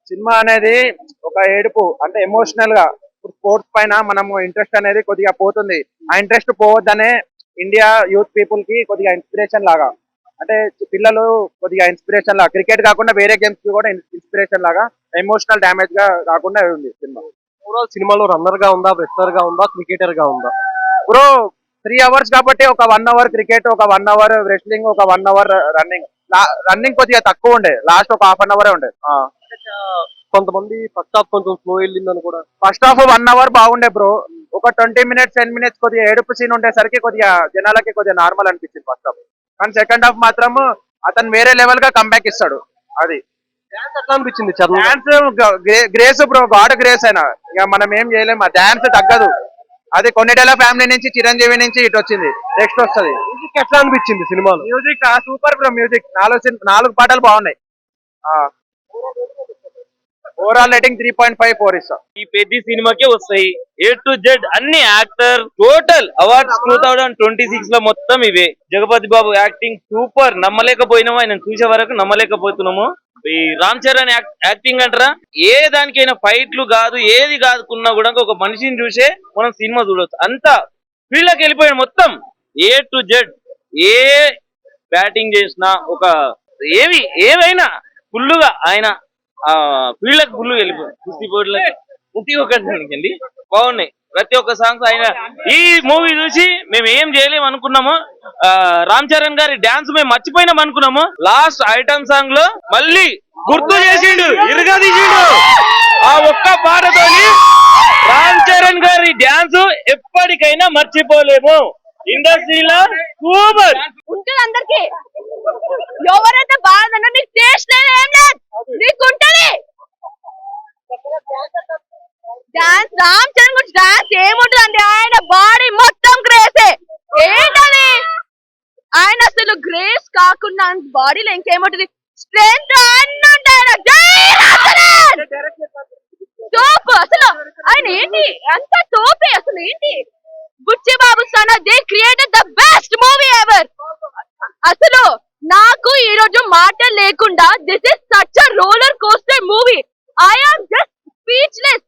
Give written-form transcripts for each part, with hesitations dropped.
Cinema అనేది ఒక ఏడుపు అంటే ఎమోషనల్ గా స్పోర్ట్స్ పైన మనము ఇంట్రెస్ట్ అనేది కొద్దిగా పోతుంది. ఆ ఇంట్రెస్ట్ పోవద్దనే ఇండియా యూత్ పీపుల్ కి కొద్దిగా ఇన్స్పిరేషన్ లాగా అంటే పిల్లలు కొద్దిగా ఇన్స్పిరేషన్ లాగా క్రికెట్ కాకుండా వేరే గేమ్స్ కి కూడా ఇన్స్పిరేషన్ లాగా ఎమోషనల్ డ్యామేజ్ గా కాకుండా ఉంది సినిమా. ఓవరాల్ సినిమాలో రన్నర్ గా ఉందా, రెస్లర్ గా ఉందా, క్రికెటర్ గా ఉందా? బ్రో 3 hours కాబట్టి ఒక 1 hour క్రికెట్, ఒక 1 hour రెస్లింగ్, ఒక 1 hour రన్నింగ్. రన్నింగ్ కొద్దిగా తక్కువ ఉండే, లాస్ట్ ఒక హాఫ్ అన్ అవరే ఉండే. కొంతమంది ఫస్ట్ హాఫ్ కొంచెం స్లో వెళ్ళిందని కూడా. ఫస్ట్ హాఫ్ 1 hour బాగుండే బ్రో. ఒక 20 minutes 10 minutes కొద్దిగా ఏడుపు సీన్ ఉండేసరికి కొద్దిగా జనాలకి కొద్దిగా నార్మల్ అనిపించింది ఫస్ట్ హాఫ్. కానీ సెకండ్ హాఫ్ మాత్రం అతను వేరే లెవెల్ గా కంబ్యాక్ ఇస్తాడు. అది డాన్స్ ఎట్లా అనిపించింది Charan? Dance grace bro, God grace అయినా ఇక మనం ఏం చేయలేము. ఆ డాన్స్ తగ్గదు. అది కొన్నిటెల ఫ్యామిలీ నుంచి చిరంజీవి నుంచి ఇటు వచ్చింది, నెక్స్ట్ వస్తుంది. మ్యూజిక్ ఎట్లా అనిపించింది సినిమాలో? Music super bro. మ్యూజిక్ 4 పాటలు బాగున్నాయి. ఓవరాల్ రేటింగ్ 3.54 ఇస్తా. ఈ పెద్ద సినిమాకే వస్తాయి A to Z అన్ని యాక్టర్ టోటల్ అవార్డ్స్ 2026 లో మొత్తం ఇవే. జగపతి బాబు యాక్టింగ్ సూపర్, నమ్మలేకపోయినాము. ఆయన చూసే వరకు నమ్మలేకపోతున్నాము. ఈ రామ్ చరణ్ యాక్టింగ్ అంటారా, ఏ దానికైనా ఫైట్లు కాదు ఏది కాదుకున్నా కూడా ఒక మనిషిని చూసే మనం సినిమా చూడొచ్చు. అంతా ఫీల్డ్కి వెళ్ళిపోయాడు మొత్తం. A to Z A batting చేసినా ఒక ఏమైనా ఫుల్లుగా ఆయన ఫీల్డ్ ఫుల్ వెళ్ళిపోయింది. కుస్తీ పోటీలకి ప్రతి ఒక్కటి బాగున్నాయి. ప్రతి ఒక్క సాంగ్స్ ఆయన ఈ మూవీ చూసి మేము ఏం చేయలేము అనుకున్నాము. రామ్ చరణ్ గారి డాన్స్ మేము మర్చిపోయినాం అనుకున్నాము. లాస్ట్ ఐటమ్ సాంగ్ లో మళ్ళీ గుర్తు చేసిండు, ఇరుగా తీసిండు. ఆ ఒక్క పాటతోని రామ్ చరణ్ గారి డాన్స్ ఎప్పటికైనా మర్చిపోలేము. ఇండస్ట్రీలో సూపర్ ఉంటుంది అందరికి. ఎవరైతే బాగుందన్నా నీకు టేస్ట్ లేదు, ఏం లేదు, నీకుంటది. డాన్స్ రామ్ చరణ్ గురించి డాన్స్ ఏముంటుంది, ఆయన బాడీ మొత్తం గ్రేసే. ఏంటది ఆయన అసలు గ్రేస్ కాకుండా బాడీలో ఇంకేముంటుంది, స్ట్రెంత్ అన్ని ఉంటాయి. తోపు అసలు ఆయన ఏంటి అంత తోపే అసలు ఏంటి. Buchi Babu Sana they created the best movie ever. అసలు నాకు ఈ రోజు మాట లేకుండా this is such a roller coaster movie. I am just speechless.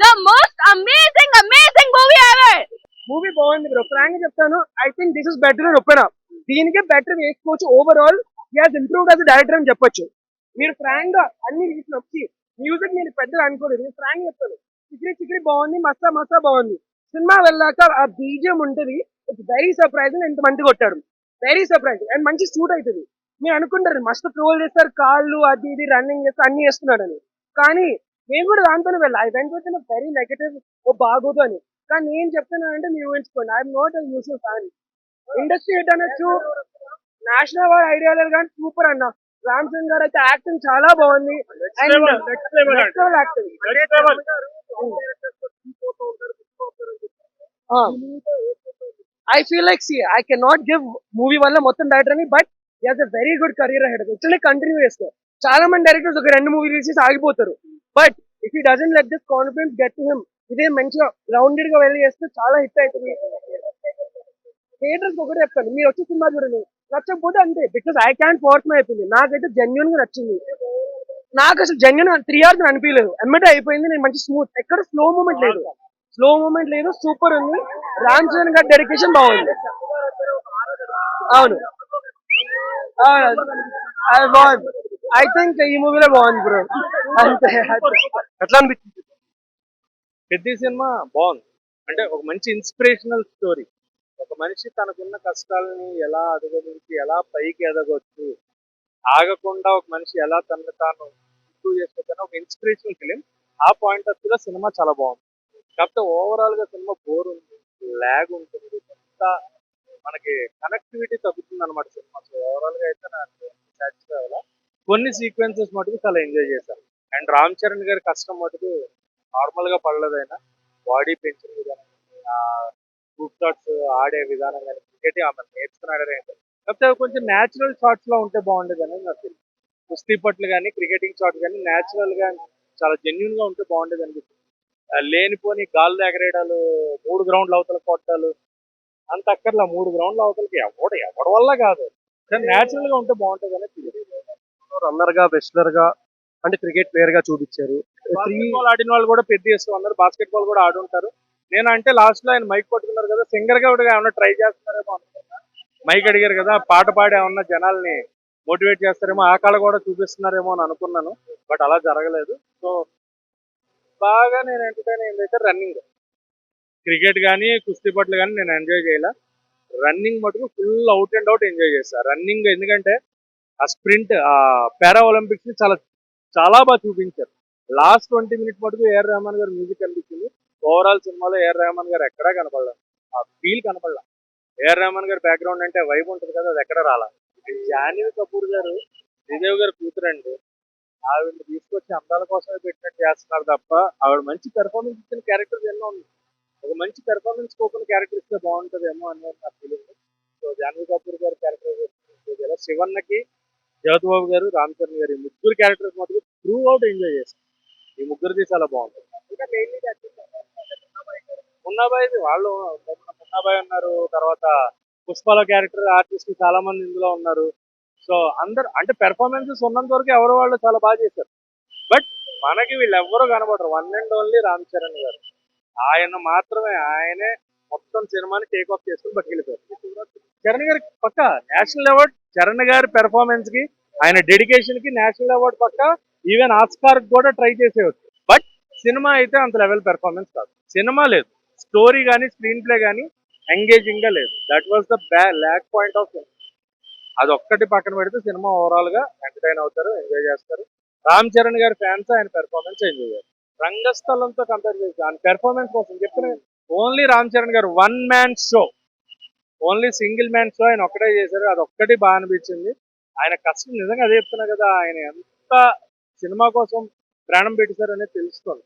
The most amazing movie ever. Movie బాగుంది బ్రో. ఫ్రాంక్ గా చెప్తాను, I think this is better అని ఒప్పెనా. దీనికే బెటర్ వేసుకోవచ్చు. Overall he has improved as director అని చెప్పొచ్చు. మీరు ఫ్రాంక్ గా అన్ని తీసిన వచ్చి మ్యూజిక్ నేను పెద్దగా అనుకోలేదు. నేను ఫ్రాంక్ చెప్తాను, చిక్రీ బాగుంది, మస్తా బాగుంది. సినిమా వెళ్ళాక ఆ బీజియం ఉంటది. It's very surprising. ఎంత మంది కొట్టాడు, వెరీ సర్ప్రైజింగ్ అండ్ మంచి షూట్ అవుతుంది. మీరు అనుకుంటారు మస్తు ట్రోల్ చేస్తారు, కాళ్ళు అది ఇది రన్నింగ్ చేస్తారు అన్ని చేస్తున్నాడు అని. కానీ నేను కూడా దాంతోనే వెళ్ళా. I went with very negative, ఓ బాగోదు అని. కానీ నేను చెప్తున్నానంటే మీరు ఊహించుకోండి, I'm not a usual fan. Industry hit అనొచ్చు, నేషనల్ అవార్డ్ ఐడియా లేదు, కానీ సూపర్ అన్న. రామ్ చరణ్ గారు అయితే యాక్టింగ్ చాలా బాగుంది. I feel like I can not give movie వల్ల మొత్తం డైరెక్టర్ అని, but he has a very good career ahead. Actually continue చేసుకో. చాలా మంది డైరెక్టర్స్ ఒక 2 మూవీలు తీసి ఆగిపోతారు. But if he doesn't let this confidence get to him, ఇదే మంచిగా రౌండెడ్ గా వెళ్ళి చేస్తే చాలా హిట్ అవుతుంది. థియేటర్స్ ఒకటి చెప్తాను, మీరు వచ్చి సినిమా చూడండి, నచ్చకపోతే అంతే. Because I can force my opinion. నాకైతే జెన్యున్ గా నచ్చింది. నాకు అసలు జెన్యున్ 3 hours అనిపించలేదు. ఎమ్మటే అయిపోయింది. నేను మంచి స్మూత్, ఎక్కడ స్లో మూమెంట్ లేదు. సూపర్ ఉంది. రామ్ చరణ్ గారి డెడికేషన్ బాగుంది. అవును, ఐ థింక్ ఈ మూవీలో బాగుంది బ్రో. అంతే. ఎట్లా అనిపించింది? పెద్ద సినిమా బాగుంది. అంటే ఒక మంచి ఇన్స్పిరేషనల్ స్టోరీ. ఒక మనిషి తనకున్న కష్టాలని ఎలా అధిగమించి ఎలా పైకి ఎదగొచ్చు, ఆగకుండా ఒక మనిషి ఎలా తనను తాను ఇంప్రూవ్ చేసుకోవచ్చు ఒక ఇన్స్పిరేషనల్ ఫిలిం. ఆ పాయింట్ ఆఫ్ వ్యూలో సినిమా చాలా బాగుంది. కాకపోతే ఓవరాల్ గా సినిమా బోర్ ఉంది, ల్యాగ్ ఉంటుంది, అంతా మనకి కనెక్టివిటీ తగ్గుతుంది అనమాట సినిమా. సో ఓవరాల్ గా అయితే నాకు సాటిస్ఫై అవ్వాల. కొన్ని సీక్వెన్సెస్ మటుకు చాలా ఎంజాయ్ చేశాను. అండ్ రామ్ చరణ్ గారి కష్టం మటుకు నార్మల్ గా పడలేదు. ఆయన బాడీ పెంచిన విధానం, గ్రూప్ షాట్స్ ఆడే విధానం కానీ, క్రికెట్ ఆమె నేర్చుకున్నాడే కాకపోతే అవి కొంచెం న్యాచురల్ షాట్స్ లో ఉంటే బాగుండేది అనేది నాకు తెలియదు. కుస్తీ పట్లు కానీ క్రికెటింగ్ షాట్ కానీ న్యాచురల్ గా చాలా జెన్యున్ గా ఉంటే బాగుండేది అనిపిస్తుంది. లేనిపోని గాల్లో ఎగరేయడాలు, 3 గ్రౌండ్ల అవతల కొట్టాలు అంత అక్కర్లా. 3 గ్రౌండ్ల అవతలకి ఎవడి వల్ల కాదు, కానీ న్యాచురల్ గా ఉంటే బాగుంటుంది అనేది తెలియదు. రన్నర్ గా, రెస్లర్ గా, అంటే క్రికెట్ ప్లేయర్ గా చూపించారు. బాస్కెట్ బాల్ ఆడిన వాళ్ళు కూడా పెద్ద చేస్తూ ఉన్నారు, బాస్కెట్ బాల్ కూడా ఆడుంటారు. నేను అంటే లాస్ట్ లో ఆయన మైక్ పట్టుకున్నారు కదా, సింగర్ గా కూడా ఏమన్నా ట్రై చేస్తున్నారేమో అనుకున్నా. మైక్ అడిగారు కదా, పాట పాడి ఏమన్నా జనాల్ని మోటివేట్ చేస్తారేమో, ఆ కళ కూడా చూపిస్తున్నారేమో అని అనుకున్నాను. బట్ అలా జరగలేదు. సో బాగా నేను ఎంటర్టైన్ అయింది అయితే రన్నింగ్. క్రికెట్ కానీ కుస్తీ పట్లు కానీ నేను ఎంజాయ్ చేయాల. రన్నింగ్ మటుకు full out and out enjoy చేస్తాను రన్నింగ్. ఎందుకంటే ఆ స్ప్రింట్, ఆ పారా ఒలింపిక్స్ ని చాలా చాలా బాగా చూపించారు. లాస్ట్ 20 మినిట్స్ మటుకు ఏఆర్ రెహమాన్ గారు మ్యూజిక్ కనిపించింది. ఓవరాల్ సినిమాలో ఏఆర్ రెహమాన్ గారు ఎక్కడా కనపడలేదు, ఆ ఫీల్ కనపడలా. ఏఆర్ రెహమాన్ గారి బ్యాక్గ్రౌండ్ అంటే వైబ్ ఉంటుంది కదా, అది ఎక్కడ రాలా. జాన్వీ కపూర్ గారు శ్రీదేవి గారు కూతురండి, ఆవిడని తీసుకొచ్చి అందాల కోసమే పెట్టినట్టు చేస్తున్నారు తప్ప, ఆవిడ మంచి పెర్ఫార్మెన్స్ ఇచ్చిన క్యారెక్టర్స్ ఎన్నో ఉంది. ఒక మంచి పెర్ఫార్మెన్స్ కోపన్ క్యారెక్టర్ ఇస్తే బాగుంటుందేమో అనేది నా ఫీలింగ్. సో జాన్వీ కపూర్ గారి క్యారెక్టర్, శివన్నకి జగత్ బాబు గారు, రామ్ చరణ్ గారు, ఈ ముగ్గురు క్యారెక్టర్స్ మటుకు త్రూ అవుట్ ఎంజాయ్ చేస్తారు. ఈ ముగ్గురిది చాలా బాగుంటుంది. మున్నాబాయ్ వాళ్ళు, మున్నాబాయ్ ఉన్నారు, తర్వాత పుష్పలో క్యారెక్టర్ ఆర్టిస్ట్ చాలా మంది ఇందులో ఉన్నారు. సో అందరు అంటే పెర్ఫార్మెన్సెస్ ఉన్నంత వరకు ఎవరు వాళ్ళు చాలా బాగా చేశారు. బట్ మనకి వీళ్ళెవ్వరూ కనబడరు, one and only Ram Charan garu. ఆయన మాత్రమే, ఆయనే మొత్తం సినిమాని టేక్ ఆఫ్ చేసుకుని బతికెళ్ళిపోయారు. చరణ్ గారికి పక్క నేషనల్ అవార్డ్, చరణ్ గారి పెర్ఫార్మెన్స్ కి, ఆయన డెడికేషన్ కి నేషనల్ అవార్డ్ పక్క, ఈవెన్ ఆస్కార్ కూడా ట్రై చేసేవచ్చు. బట్ సినిమా అయితే అంత లెవెల్ పెర్ఫార్మెన్స్ కాదు. సినిమా లేదు, స్టోరీ కానీ స్క్రీన్ ప్లే కానీ ఎంగేజింగ్ గా లేదు. That was the lack point of cinema. అది ఒక్కటి పక్కన పెడితే సినిమా ఓవరాల్ గా ఎంటర్టైన్ అవుతారు, ఎంజాయ్ చేస్తారు. రామ్ చరణ్ గారి ఫ్యాన్స్ ఆయన పెర్ఫార్మెన్స్ ఎంజాయ్ చేస్తారు. రంగస్థలంతో కంపేర్ చేసి ఆయన పెర్ఫార్మెన్స్ కోసం చెప్పిన ఓన్లీ రామ్ చరణ్ గారు one man show, only single man show ఆయన ఒక్కటే చేశారు. అది ఒక్కటి బాగా అనిపించింది. ఆయన కష్టం నిజంగా అదే చెప్తున్నా కదా, ఆయన ఎంత సినిమా కోసం ప్రాణం పెట్టేశారు అనేది తెలుస్తుంది.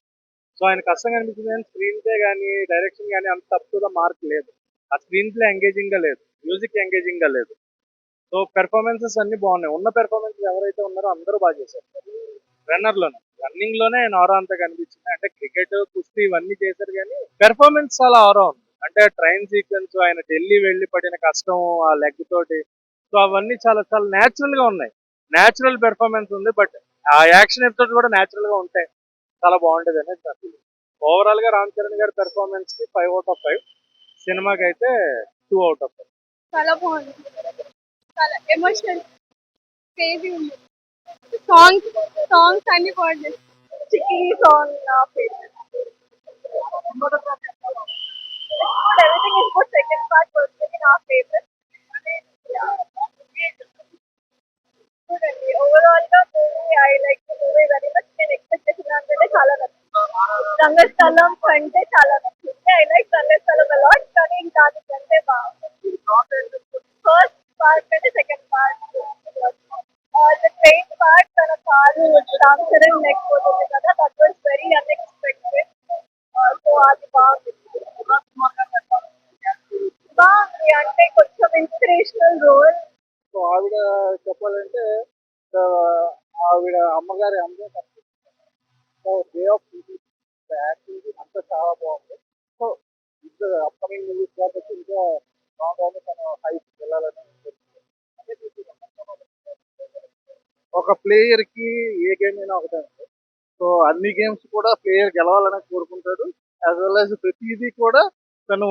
సో ఆయన కష్టంగా అనిపించింది. కానీ స్క్రీన్ ప్లే కానీ డైరెక్షన్ కానీ అంత తప్పుగా మార్క్ లేదు. ఆ స్క్రీన్ ప్లే ఎంగేజింగ్ గా లేదు, మ్యూజిక్ ఎంగేజింగ్ గా లేదు. సో పెర్ఫార్మెన్సెస్ అన్ని బాగున్నాయి. ఉన్న పెర్ఫార్మెన్సెస్ ఎవరైతే ఉన్నారో అందరూ బాగా చేశారు. రన్నింగ్ లోనే ఆయన ఆరా అంతా కనిపించింది. అంటే క్రికెట్ కుస్తీ ఇవన్నీ చేశారు కానీ పెర్ఫార్మెన్స్ చాలా ఆరా ఉంది. అంటే ట్రైన్ సీక్వెన్స్, ఆయన ఢిల్లీ వెళ్ళి పడిన కష్టం ఆ లెగ్ తోటి, సో అవన్నీ చాలా చాలా న్యాచురల్ గా ఉన్నాయి. న్యాచురల్ పెర్ఫార్మెన్స్ ఉంది. బట్ ఆ యాక్షన్ ఎపిసోడ్ కూడా న్యాచురల్ గా ఉంటాయి, చాలా బాగుంటది అనేది నా ఫీలింగ్. ఓవరాల్ గా రామ్ చరణ్ గారి పెర్ఫార్మెన్స్ కి 5/5, సినిమాకి అయితే 2/5. చాలా బాగుంది, చాలా ఎమోషనల్, క్రేజీ ఉంది. సాంగ్స్ అన్ని బాగుంది. చిక్కీ సాంగ్ నా favourite. Everything is good. Second part వచ్చేసి నా ఫేవరెట్. గుడ్ అండి. ఓవరాల్ గా movie I like the movie very much. నేను ఎక్స్పెక్ట్ చేసిన దానికంటే చాలా నచ్చింది. రంగస్థలం కంటే చాలా నచ్చింది. ఐ లైక్ రంగస్థలం అలాట్, కానీ దానికంటే బాగుంది. ఫస్ట్ పార్ట్ కంటే second part, the train part, తన కారు రామ్ చరణ్ లేకపోతుంది కదా, that was very unexpected. So అది బాగుంది. బాగుంది అంటే కొంచెం ఇన్స్పిరేషనల్ రోల్. సో ఆవిడ చెప్పాలంటే ఆ, ఆవిడ అమ్మగారి అందరూ వే ఆఫ్ యాక్టింగ్ అంతా చాలా బాగుంది. సో ఇంకా అప్కమింగ్ మూవీస్ కాబట్టి ఇంకా బాగుంది, తను హైట్ వెళ్ళాలని ఒక ప్లేయర్ కి ఏ గేమ్ అయినా ఒకటే ఉంటుంది. సో అన్ని గేమ్స్ కూడా ప్లేయర్ గెలవాలని కోరుకుంటాడు. యాజ్ వెల్ యాజ్ ప్రతిదీ కూడా తను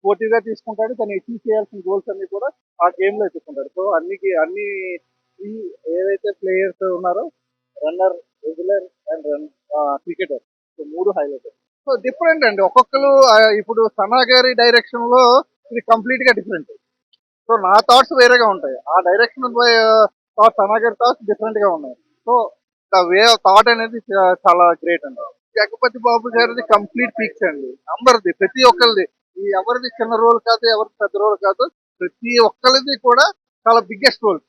పోటీగా తీసుకుంటాడు. తను అచీవ్ చేయాల్సిన గోల్స్ అన్ని కూడా ఆ గేమ్ లో ఎత్తుకుంటాడు. సో అన్ని ఈ ఏదైతే ప్లేయర్స్ ఉన్నారో, runner, regular and cricketer, so మూడు హైలైట్. సో డిఫరెంట్ అండి ఒక్కొక్కరు. ఇప్పుడు సనా గారి డైరెక్షన్ లో ఇది కంప్లీట్ గా డిఫరెంట్. సో నా థాట్స్ వేరేగా ఉంటాయి, ఆ డైరెక్షన్ థాట్స్ సనా గారి థాట్స్ డిఫరెంట్ గా ఉన్నాయి. So the way of thought అనేది చాలా గ్రేట్ అండి. జగపతి బాబు గారిది కంప్లీట్ పీక్స్ అండి. అందరిది, ప్రతి ఒక్కరిది, ఈ ఎవరిది చిన్న రోల్ కాదు, ఎవరిది పెద్ద రోల్ కాదు, ప్రతి ఒక్కరిది కూడా చాలా బిగ్గెస్ట్ రోల్స్.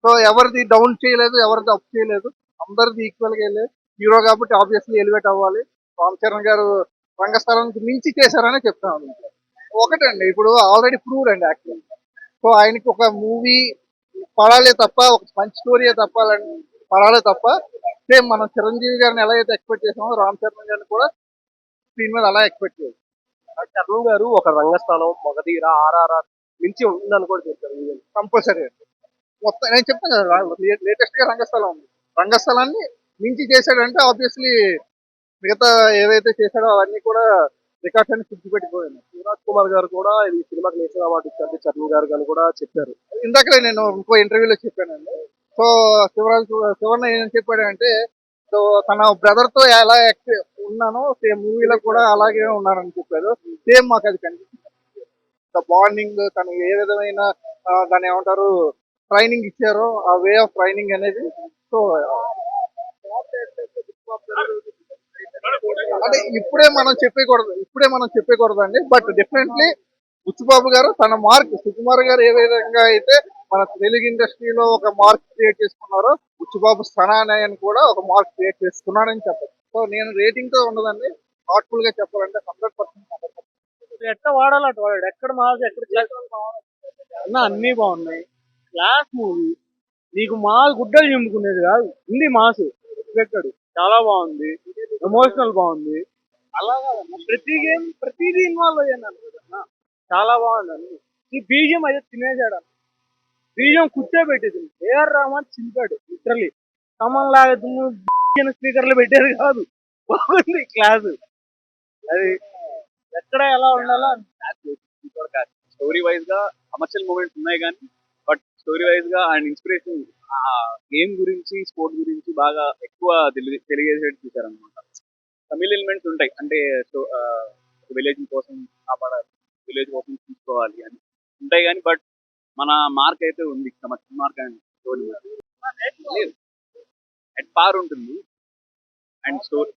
సో ఎవరిది డౌన్ చేయలేదు, ఎవరిది అప్ చేయలేదు, అందరిది ఈక్వల్ గా వెళ్ళలేదు. హీరో కాబట్టి ఆబ్వియస్లీ ఎలివేట్ అవ్వాలి. రామ్ చరణ్ గారు రంగస్థలానికి మించి చేశారని చెప్తాను. ఒకటండి, ఇప్పుడు ఆల్రెడీ ప్రూవ్డ్ అండి యాక్చువల్. సో ఆయనకి ఒక మూవీ పడాలే తప్ప, ఒక మంచి స్టోరీ పడాలే తప్ప, సేమ్ మనం చిరంజీవి గారిని ఎలా అయితే ఎక్స్పెక్ట్ చేసామో రామ్ చరణ్ గారిని కూడా స్క్రీన్ మీద అలా ఎక్స్పెక్ట్ చేయాలి. చరణ్ గారు ఒక రంగస్థలం, మగధీర, ఆర్ఆర్ఆర్ మించి ఉందని కూడా చెప్పారు. కంపల్సరీ అండి. మొత్తం నేను చెప్తాను కదా, లేటెస్ట్ గా రంగస్థలం ఉంది. రంగస్థలాన్ని మించి చేశాడంటే ఆబ్వియస్లీ మిగతా ఏవైతే చేశాడో అవన్నీ కూడా రికార్డ్స్ అని గుర్తుపెట్టిపోయాను. శివరాజ్ కుమార్ గారు కూడా ఈ సినిమాకి నేషనల్ అవార్డు ఇచ్చారు, చరణ్ గారు అని కూడా చెప్పారు. ఇందాకలే నేను ఇంకో ఇంటర్వ్యూలో చెప్పానండి. సో శివన్న ఏం చెప్పాడంటే సో తన బ్రదర్ తో ఎలా యాక్ట్ ఉన్నానో సేమ్ మూవీలో కూడా అలాగే ఉన్నానని చెప్పారు. సేమ్ మాకు అది కనిపిస్తుంది. బాండింగ్ తను ఏ విధమైన దాన్ని ఏమంటారు ట్రైనింగ్ ఇచ్చారో ఆ వే ఆఫ్ ట్రైనింగ్ అనేది. సో అంటే ఇప్పుడే మనం చెప్పకూడదు అండి. బట్ డెఫినెట్లీ బుచ్చిబాబు గారు తన మార్క్, సుకుమార్ గారు ఏ విధంగా అయితే మన తెలుగు ఇండస్ట్రీలో ఒక మార్క్ క్రియేట్ చేసుకున్నారో బుచ్చిబాబు సనాని కూడా ఒక మార్క్ క్రియేట్ చేసుకున్నాడని చెప్పచ్చు. సో నేను రేటింగ్ తో ఉండదండి, హార్ట్ఫుల్ గా చెప్పాలంటే 100%. ఎట్లా వాడాలి అటు వాడాడు, ఎక్కడ మాస్ ఎక్కడ అన్న అన్ని బాగున్నాయి. క్లాస్ మూవీ, నీకు మా గుడ్డలు చెంపుకునేది కాదు, ఉంది మాసు పెట్టాడు, చాలా బాగుంది, ఎమోషనల్ బాగుంది. అలాగా ప్రతిదీ ఇన్వాల్వ్ అయ్యాను అన్న, చాలా బాగుంది అన్ని. ఈ బీజం అయితే తినేసాడు అన్న, బీజం కూర్చోబెట్టేది. ఏఆర్ రామన్ చింపాడు లిటరలీ. కమల్ లాగా స్పీకర్లు పెట్టేది కాదు, బాగుంది క్లాస్. అది ఎక్కడ ఎలా ఉండాలో స్టోరీ వైజ్ గా కమర్షియల్ మూమెంట్స్ ఉన్నాయి కానీ బట్ స్టోరీ వైజ్ గా అండ్ ఇన్స్పిరేషన్ గేమ్ గురించి స్పోర్ట్ గురించి బాగా ఎక్కువ తెలియజేసేట్టు చూసారనమాట. తమిళ ఎలిమెంట్స్ ఉంటాయి, అంటే విలేజ్ కోసం కాపాడాలి, విలేజ్ కోసం తీసుకోవాలి అని ఉంటాయి కానీ బట్ మన మార్క్ అయితే ఉంది, కమర్షియల్ మార్క్ అండ్ స్టోరీ లేదు ఎట్ పార్ ఉంటుంది. అండ్ స్టోరీ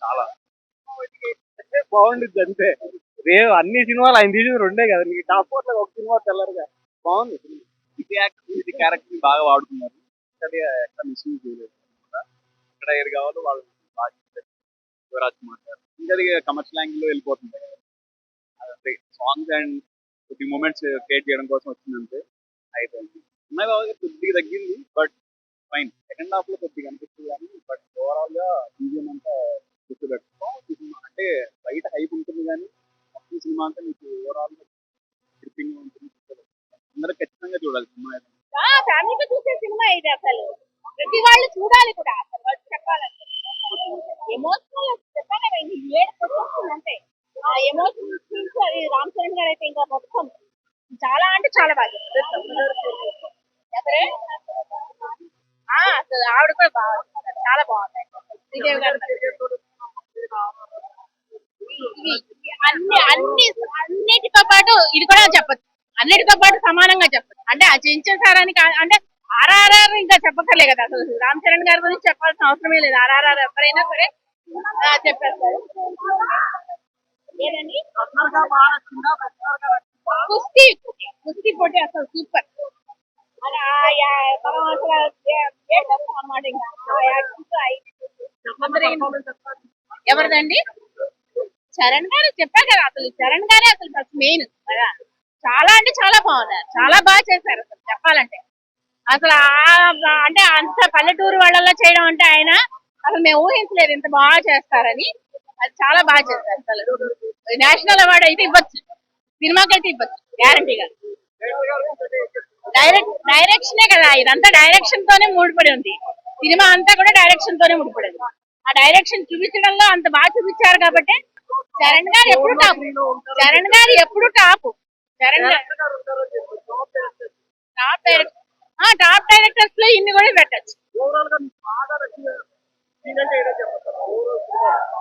చాలా బాగుండిద్ది అంతే. రేవు అన్ని సినిమాలు ఆయన తీసింది రెండే కదా, నీకు టాప్ 4 లో ఒక సినిమా తెల్లరుగా బాగుంది. ఇది క్యారెక్టర్ ని బాగా వాడుతున్నారు, అది ఎక్కడ మిస్యూజ్ చేయలేదు అనమాట. ఎక్కడ ఏది కావాలో వాళ్ళు బాగా చేశారు. శివరాజ్ కుమార్ గారు ఇంకా అది కమర్షియల్ యాంగిల్ లో వెళ్ళిపోతుంది. అదే సాంగ్స్ అండ్ కొద్ది మూమెంట్స్ క్రియేట్ చేయడం కోసం వచ్చిందంటే అయిపోయింది. అమ్మాయి బాబు గారు కొద్దిగా తగ్గింది బట్ ఫైన్. సెకండ్ హాఫ్ లో కొద్దిగా అనిపిస్తుంది కానీ బట్ ఓవరాల్ గా బీజిఎం అంతా గుర్తుపెట్టుకో. అంటే బయట హైప్ ఉంటుంది కానీ ఈ సినిమా అంతా మీకు ఓవరాల్ గా ట్రిప్పింగ్ గా ఉంటుంది. అందరూ ఖచ్చితంగా చూడాలి సినిమా. ఫ్యామిలీతో చూసే సినిమా ఇది, అసలు ప్రతి వాళ్ళు చూడాలి కూడా. అసలు వాళ్ళు చెప్పాలంటే ఎమోషనల్ చెప్పాలి, అంటే ఆ ఎమోషనల్ సీన్స్ అది రామ్ చరణ్ గారు అయితే ఇంకా మొత్తం చాలా అంటే చాలా బాగా ఎవరే అసలు ఆవిడ కూడా బాగా చాలా బాగుంది. శ్రీదేవి గారు అన్నిటితో పాటు ఇది కూడా చెప్పచ్చు, అన్నిటితో పాటు సమానంగా చెప్పచ్చు. అంటే ఆ చించేసారని అంటే ఆర్ఆర్ఆర్ ఇంకా చెప్పక్కర్లే కదా, అసలు రామ్ చరణ్ గారి గురించి చెప్పాల్సిన అవసరమే లేదు. ఆర్ఆర్ఆర్ ఎవరైనా సరే చెప్పేస్తారు. ఏదండి కుస్తీ పోటీ అసలు సూపర్ ఎవరిదండి? చరణ్ గారు చెప్పా కదా, అసలు చరణ్ గారే అసలు ఫస్ట్ మెయిన్ కదా. చాలా అంటే చాలా బాగున్నారు, చాలా బాగా చేశారు అసలు చెప్పాలంటే. అసలు అంటే అంత పల్లెటూరు వాళ్ళల్లో చేయడం అంటే ఆయన అసలు మేము ఊహించలేదు ఇంత బాగా చేస్తారని. అది చాలా బాగా చేస్తారు. అసలు నేషనల్ అవార్డు అయితే ఇవ్వచ్చు, సినిమాకి అయితే ఇవ్వచ్చు గ్యారంటీగా. డైరెక్షనే కదా, ఇదంతా డైరెక్షన్ తోనే ముడిపడి ఉంది. సినిమా అంతా కూడా డైరెక్షన్ తోనే ముడిపడి ఉంది. ఆ డైరెక్షన్ చూపించడంలో అంత బాగా చూపించారు కాబట్టి చరణ్ గారు ఎప్పుడు టాప్, చరణ్ గారు ఎప్పుడు టాప్. చరణ్ టాప్ డైరెక్టర్స్ లో ఇన్ని కూడా పెట్టచ్చు.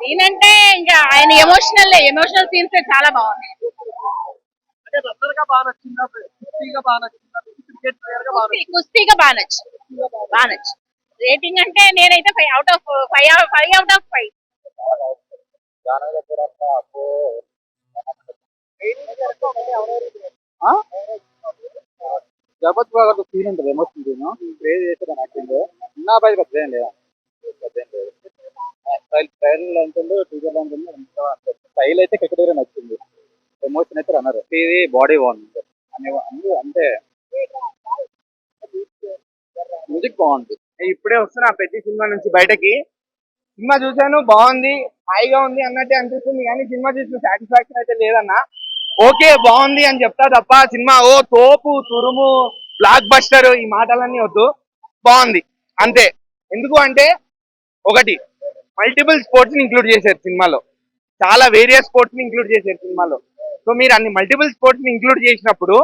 దీనంటే ఇంకా ఆయన ఎమోషనల్ సీన్స్ చాలా బాగున్నాయి. కుస్తీగా బాగా నచ్చు. రేటింగ్ అంటే నేనైతే 5 out of 5. జగపతి బాగా సీన్ ఉంటుంది, ఎమోషన్ సీన్ క్రియేట్ చేశారు యాక్టింగ్. నా పై పెద్ద ఏం లేదా, స్టైల్ ఉంటుంది, టీజర్ ఉంటుంది. స్టైల్ అయితే కెక్కడే నచ్చింది, ఎమోషన్ అయితే రన్నర్. ఇది బాడీ బాగుంది అంటే మ్యూజిక్ బాగుంది. ఇప్పుడే వస్తున్నా పెద్ద సినిమా నుంచి బయటకి. సినిమా చూసాను, బాగుంది, హాయిగా ఉంది అన్నట్టే అనిపిస్తుంది కానీ సినిమా చూసిన సాటిస్ఫాక్షన్ అయితే లేదన్నా. ఓకే బాగుంది అని చెప్తా తప్ప సినిమా ఓ తోపు తురుము బ్లాక్ బస్టర్ ఈ మాటలన్నీ వద్దు. బాగుంది అంతే. ఎందుకు అంటే ఒకటి మల్టిపుల్ స్పోర్ట్స్ ని ఇంక్లూడ్ చేశారు సినిమాలో, చాలా వేరియస్ స్పోర్ట్స్ ని ఇంక్లూడ్ చేశారు సినిమాలో. సో మీరు అన్ని మల్టిపుల్ స్పోర్ట్స్ ని ఇంక్లూడ్ చేసినప్పుడు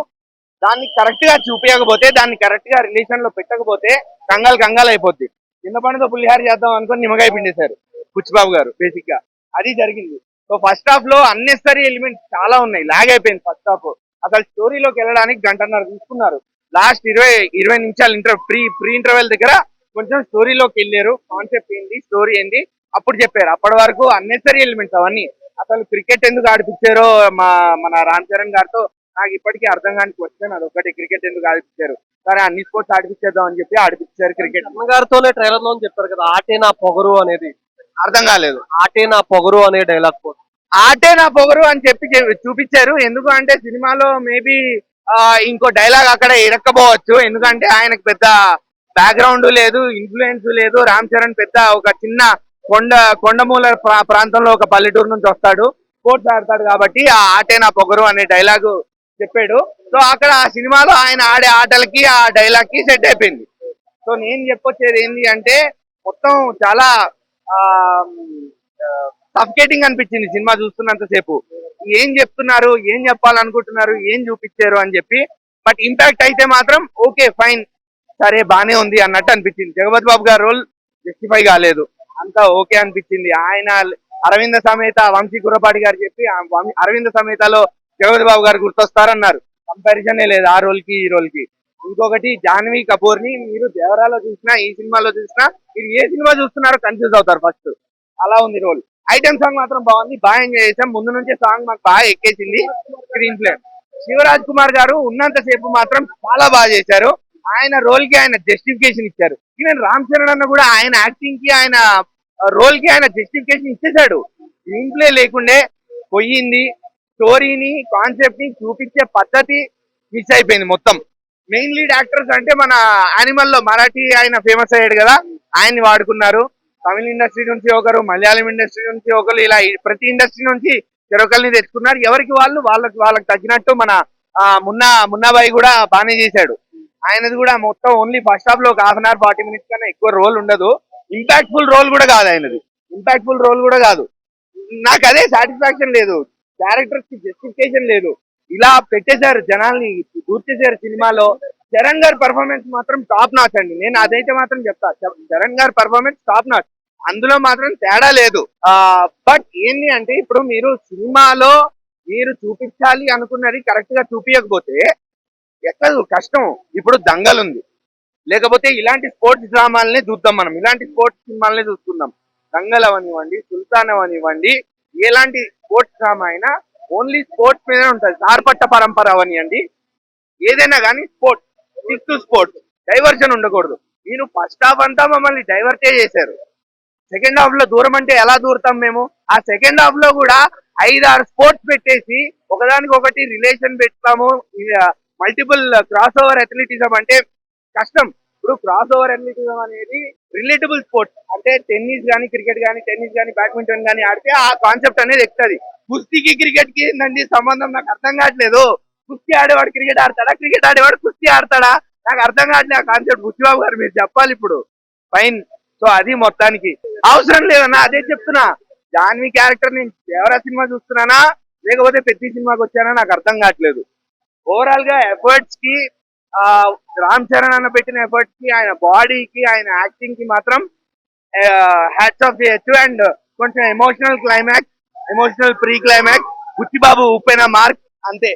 దాన్ని కరెక్ట్ గా చూపించకపోతే, దాన్ని కరెక్ట్ గా రిలేషన్ లో పెట్టకపోతే కంగాలు కంగాలు అయిపోద్ది. చిన్న పండుగ పులిహార చేద్దాం అనుకుని నిమ్మకాయ పిండేశారు బుచ్చిబాబు గారు, బేసిక్ గా అది జరిగింది. సో ఫస్ట్ హాఫ్ లో అన్నెసరీ ఎలిమెంట్స్ చాలా ఉన్నాయి, లాగ్ అయిపోయింది ఫస్ట్ హాఫ్. అసలు స్టోరీలోకి వెళ్ళడానికి గంటన్నర తీసుకున్నారు. లాస్ట్ 20 నిమిషాలు ప్రీ ఇంటర్వెల్ దగ్గర కొంచెం స్టోరీలోకి వెళ్ళారు, కాన్సెప్ట్ ఏంటి, స్టోరీ ఏంటి అప్పుడు చెప్పారు. అప్పటి వరకు అన్నెసరీ ఎలిమెంట్స్ అవన్నీ. అసలు క్రికెట్ ఎందుకు ఆడిపించారో మన రామ్ చరణ్ గారితో నాకు ఇప్పటికీ అర్థం కాని క్వశ్చన్ అదొకటి. క్రికెట్ ఎందుకు ఆడిపించారు? సరే అన్ని స్పోర్ట్స్ ఆడిపించేద్దాం అని చెప్పి ఆడిపించారు క్రికెట్. గారితోనే ట్రైలర్ లో చెప్పారు కదా, ఆటే నా పొగరు అనేది. అర్థం కాలేదు. ఆటే నా పొగరు అనే డైలాగ్ ఆటే నా పొగరు అని చెప్పి చూపించారు. ఎందుకు అంటే సినిమాలో మేబీ ఇంకో డైలాగ్ అక్కడ ఇరక్కపోవచ్చు. ఎందుకంటే ఆయనకు పెద్ద బ్యాక్గ్రౌండ్ లేదు, ఇన్ఫ్లుయెన్స్ లేదు. రామ్ చరణ్ పెద్ద ఒక చిన్న కొండమూల ప్రాంతంలో ఒక పల్లెటూరు నుంచి వస్తాడు, స్పోర్ట్స్ ఆడతాడు కాబట్టి ఆ ఆటే నా పొగరు అనే డైలాగు చెప్పాడు. సో అక్కడ ఆ సినిమాలో ఆయన ఆడే ఆటలకి ఆ డైలాగ్ కి సెట్ అయిపోయింది. సో నేను చెప్పొచ్చేది ఏంటి అంటే మొత్తం చాలా సఫికేటింగ్ అనిపించింది సినిమా చూస్తున్నంతసేపు. ఏం చెప్తున్నారు, ఏం చెప్పాలనుకుంటున్నారు, ఏం చూపించారు అని చెప్పి. బట్ ఇంపాక్ట్ అయితే మాత్రం ఓకే ఫైన్, సరే బానే ఉంది అన్నట్టు అనిపించింది. జగపతి బాబు గారి రోల్ జస్టిఫై కాలేదు, అంతా ఓకే అనిపించింది. ఆయన అరవింద సమేత వంశీ కుర్రపాటి గారు చెప్పి అరవింద సమేతలో జగపతి బాబు గారు గుర్తొస్తారన్నారు. కంపారిజనే లేదు ఆ రోల్ కి ఈ రోల్ కి. ఇంకొకటి జాహ్నవి కపూర్ ని మీరు దేవరాలో చూసినా ఈ సినిమాలో చూసినా మీరు ఏ సినిమా చూస్తున్నారో కన్ఫ్యూజ్ అవుతారు ఫస్ట్, అలా ఉంది రోల్. ఐటమ్ సాంగ్ మాత్రం బాగుంది, బాగా ఎంజాయ్ చేసాం. ముందు నుంచే సాంగ్ మాకు బాగా ఎక్కేసింది. స్క్రీన్ ప్లే శివరాజ్ కుమార్ గారు ఉన్నంతసేపు మాత్రం చాలా బాగా చేశారు. ఆయన రోల్ కి ఆయన జస్టిఫికేషన్ ఇచ్చారు. ఈవెన్ రామ్ చరణ్ అన్న కూడా ఆయన యాక్టింగ్ కి ఆయన రోల్ కి ఆయన జస్టిఫికేషన్ ఇచ్చేశాడు. స్క్రీన్ ప్లే లేకుండే పోయింది. స్టోరీని కాన్సెప్ట్ ని చూపించే పద్ధతి మిస్ అయిపోయింది మొత్తం. మెయిన్ లీడ్ యాక్టర్స్ అంటే మన యానిమల్ లో మరాఠీ ఆయన ఫేమస్ అయ్యాడు కదా, ఆయన్ని వాడుకున్నారు. తమిళ ఇండస్ట్రీ నుంచి ఒకరు, మలయాళం ఇండస్ట్రీ నుంచి ఒకరు, ఇలా ప్రతి ఇండస్ట్రీ నుంచి చెరొకల్ని తెచ్చుకున్నారు. ఎవరికి వాళ్ళకి తగ్గినట్టు మన మున్నాబాయి కూడా బాగానే చేశాడు. ఆయనది కూడా మొత్తం ఓన్లీ ఫస్ట్ హాఫ్ లో ఒక 1/2 hour 40 minutes కన్నా ఎక్కువ రోల్ ఉండదు. ఇంపాక్ట్ఫుల్ రోల్ కూడా కాదు ఆయనది, ఇంపాక్ట్ఫుల్ రోల్ కూడా కాదు. నాకు అదే సాటిస్ఫాక్షన్ లేదు, క్యారెక్టర్స్ కి జస్టిఫికేషన్ లేదు. ఇలా పెట్టేశారు, జనాల్ని దూర్చేశారు సినిమాలో. చరణ్ గారి పర్ఫార్మెన్స్ మాత్రం టాప్ నాచ్ అండి. నేను అదైతే మాత్రం చెప్తా, చరణ్ గారి పర్ఫార్మెన్స్ టాప్ నాచ్, అందులో మాత్రం తేడా లేదు. బట్ ఏంటి అంటే ఇప్పుడు మీరు సినిమాలో మీరు చూపించాలి అనుకున్నది కరెక్ట్ గా చూపించకపోతే ఎక్కదు, కష్టం. ఇప్పుడు దంగల్ ఉంది, లేకపోతే ఇలాంటి స్పోర్ట్స్ డ్రామాలనే చూద్దాం మనం, ఇలాంటి స్పోర్ట్స్ సినిమాలనే చూస్తున్నాం. దంగల్ అవనివ్వండి, సుల్తాన్ అవనివ్వండి, ఎలాంటి స్పోర్ట్స్ డ్రామా అయినా ఓన్లీ స్పోర్ట్స్ మీదనే ఉంటుంది. సార్పట్ట పరంపర అవనివ్వండి, ఏదైనా కానీ sports, stick to sports, diversion ఉండకూడదు. మీరు ఫస్ట్ హాఫ్ అంతా మమ్మల్ని డైవర్టే చేశారు. సెకండ్ హాఫ్ లో దూరం అంటే ఎలా దూరుతాం మేము? ఆ సెకండ్ హాఫ్ లో కూడా 5-6 స్పోర్ట్స్ పెట్టేసి ఒకదానికి ఒకటి రిలేషన్ పెడతాము. మల్టిపుల్ క్రాస్ ఓవర్ అథ్లెటిజం అంటే కష్టం. ఇప్పుడు క్రాస్ ఓవర్ అథ్లెటిజం అనేది రిలేటబుల్ స్పోర్ట్స్, అంటే టెన్నిస్ కానీ, క్రికెట్ కానీ, టెన్నిస్ కానీ, బ్యాడ్మింటన్ కానీ ఆడితే ఆ కాన్సెప్ట్ అనేది ఎక్కుతుంది. కుస్తీకి క్రికెట్ కి ఏంటండి సంబంధం? నాకు అర్థం కావట్లేదు. కుస్తీ ఆడేవాడు క్రికెట్ ఆడతాడా, క్రికెట్ ఆడేవాడు కుస్తీ ఆడతాడా? నాకు అర్థం కావట్లేదు ఆ కాన్సెప్ట్. బుచ్చిబాబు గారు మీరు చెప్పాలి ఇప్పుడు. ఫైన్. సో అది మొత్తానికి అవసరం లేదన్నా, అదే చెప్తున్నా. జాన్వి క్యారెక్టర్ నేను దేవరా సినిమా చూస్తున్నానా లేకపోతే పెద్ద సినిమాకి వచ్చానా నాకు అర్థం కావట్లేదు. ఓవరాల్ గా ఎఫర్ట్స్ కి, రామ్ చరణ్ అన్న పెట్టిన ఎఫర్ట్స్ కి, ఆయన బాడీకి, ఆయన యాక్టింగ్ కి మాత్రం హ్యాట్స్ ఆఫ్ చేయొచ్చు. అండ్ కొంచెం emotional climax, emotional pre climax, Buchi Babu Uppena mark అంతే,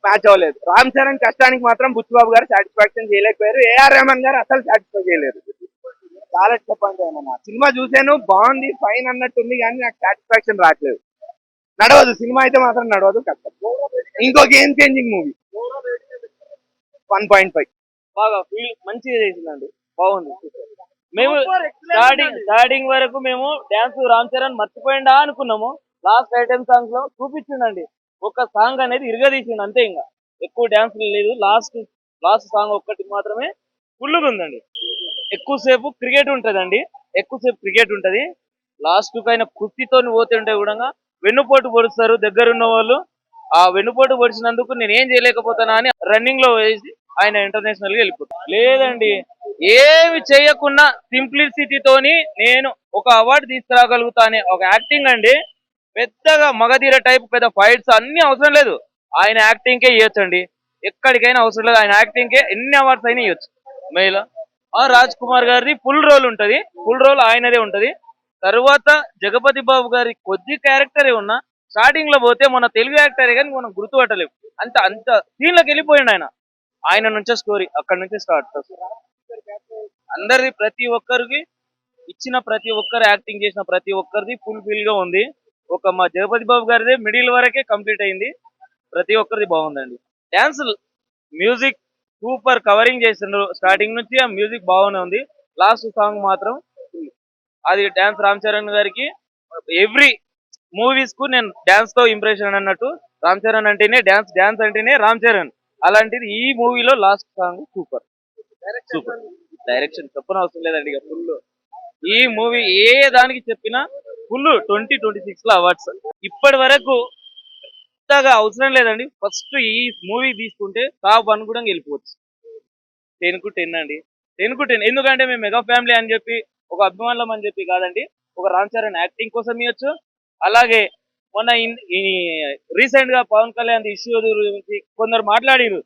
మ్యాచ్ అవ్వలేదు. రామ్ చరణ్ కష్టానికి మాత్రం బుచ్చిబాబు గారు సాటిస్ఫాక్షన్ చేయలేకపోయారు. ఏఆర్ రెహమాన్ గారు అసలు సాటిస్ఫై చేయలేరు. చాలా డిసప్పాయింట్ అయినా. సినిమా చూసాను, బాగుంది, ఫైన్ అన్నట్టుంది, కానీ నాకు సాటిస్ఫాక్షన్ రావట్లేదు. నడవదు సినిమా అయితే మాత్రం నడవదు, కష్టం. ఇంకో గేమ్ చేంజింగ్ మూవీ. 1.5 బాగా ఫీల్ మంచిగా చేసిందండి, బాగుంది. మేము స్టార్టింగ్ వరకు మేము డాన్స్ రామ్ చరణ్ మర్చిపోయిందా అనుకున్నాము. లాస్ట్ ఐటమ్ సాంగ్స్ లో చూపించిండండి, ఒక సాంగ్ అనేది ఇరగదీసిండు అంతే, ఇంకా ఎక్కువ డాన్స్ లేదు. లాస్ట్ సాంగ్ ఒక్కటి మాత్రమే ఫుల్గా ఉందండి. ఎక్కువసేపు క్రికెట్ ఉంటది. లాస్ట్ పైన కుర్తితో పోతుంటే కూడా వెన్నుపోటు పొడుస్తారు దగ్గరున్న వాళ్ళు. ఆ వెన్నుపోటు పొడిచినందుకు నేను ఏం చేయలేకపోతానా అని రన్నింగ్ లో వేసి ఆయన ఇంటర్నేషనల్ గా వెళ్ళిపోతాను. లేదండి, ఏమి చేయకుండా సింప్లిసిటీతోని నేను ఒక అవార్డు తీసుకురాగలుగుతా అనే ఒక యాక్టింగ్ అండి. పెద్దగా మగధీర టైప్ పెద్ద ఫైట్స్ అన్ని అవసరం లేదు, ఆయన యాక్టింగ్ కే ఇవ్వచ్చండి. ఎక్కడికైనా అవసరం లేదు, ఆయన యాక్టింగ్ కే ఎన్ని అవార్డ్స్ అయినా ఇవ్వచ్చు. మేలో రాజ్ కుమార్ గారిది ఫుల్ రోల్ ఉంటది, ఫుల్ రోల్ ఆయనదే ఉంటది. తర్వాత జగపతి బాబు గారి కొద్ది క్యారెక్టరే ఉన్నా స్టార్టింగ్ లో పోతే మన తెలుగు యాక్టరే కానీ మనం గుర్తుపట్టలేము. అంత అంత సీన్లోకి వెళ్ళిపోయిండు ఆయన. ఆయన నుంచే స్టోరీ అక్కడ నుంచి స్టార్ట్. అందరిది ప్రతి ఒక్కరికి ఇచ్చిన ప్రతి ఒక్కరు యాక్టింగ్ చేసిన ప్రతి ఒక్కరిది ఫుల్ ఫిల్ గా ఉంది. ఒక మా జగపతి బాబు గారిది మిడిల్ వరకే కంప్లీట్ అయింది. ప్రతి ఒక్కరిది బాగుందండి. డాన్స్, మ్యూజిక్ సూపర్ కవరింగ్ చేసిండ్రు. స్టార్టింగ్ నుంచి ఆ మ్యూజిక్ బాగానే ఉంది. లాస్ట్ సాంగ్ మాత్రం అది డాన్స్ రామ్ చరణ్ గారికి ఎవ్రీ మూవీస్ కు నేను డాన్స్ తో ఇంప్రెషన్ అన్నట్టు. రామ్ చరణ్ అంటేనే డాన్స్, డాన్స్ అంటేనే రామ్ చరణ్. అలాంటిది ఈ మూవీలో last song super super. Direction చెప్పనవసరం లేదండి, ఇక ఫుల్. ఈ మూవీ ఏ దానికి చెప్పినా ఫుల్ 2026 లో అవార్డ్స్. ఇప్పటి వరకు పెద్దగా అవసరం లేదండి. ఫస్ట్ ఈ మూవీ తీసుకుంటే టాప్ 1 కూడా వెళ్ళిపోవచ్చు. 10 అండి, 10 ఎందుకంటే మేము మెగా ఫ్యామిలీ అని చెప్పి ఒక అభిమానులం అని చెప్పి కాదండి. ఒక రామ్ చరణ్ యాక్టింగ్ కోసం ఇవ్వచ్చు. అలాగే మొన్న రీసెంట్ గా పవన్ కళ్యాణ్ ఇష్యూ గురించి కొందరు మాట్లాడిరు.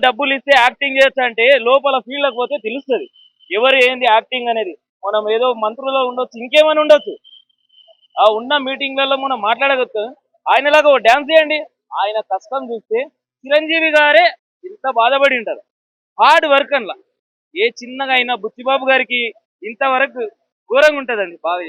డబ్బులు ఇస్తే యాక్టింగ్ చేయొచ్చు అంటే లోపల ఫీల్డ్ పోతే తెలుస్తుంది ఎవరు ఏంది యాక్టింగ్ అనేది. మనం ఏదో మంత్రులో ఉండొచ్చు, ఇంకేమైనా ఉండొచ్చు, ఆ ఉన్న మీటింగ్లలో మనం మాట్లాడగలుగుతా. ఆయనలాగా ఒక డాన్స్ చేయండి. ఆయన కష్టం చూస్తే చిరంజీవి గారే ఇంత బాధపడి ఉంటారు. హార్డ్ వర్క్ అన్లా ఏ చిన్నగా అయినా బుచ్చిబాబు గారికి ఇంతవరకు ఘోరంగా ఉంటదండి బాగా.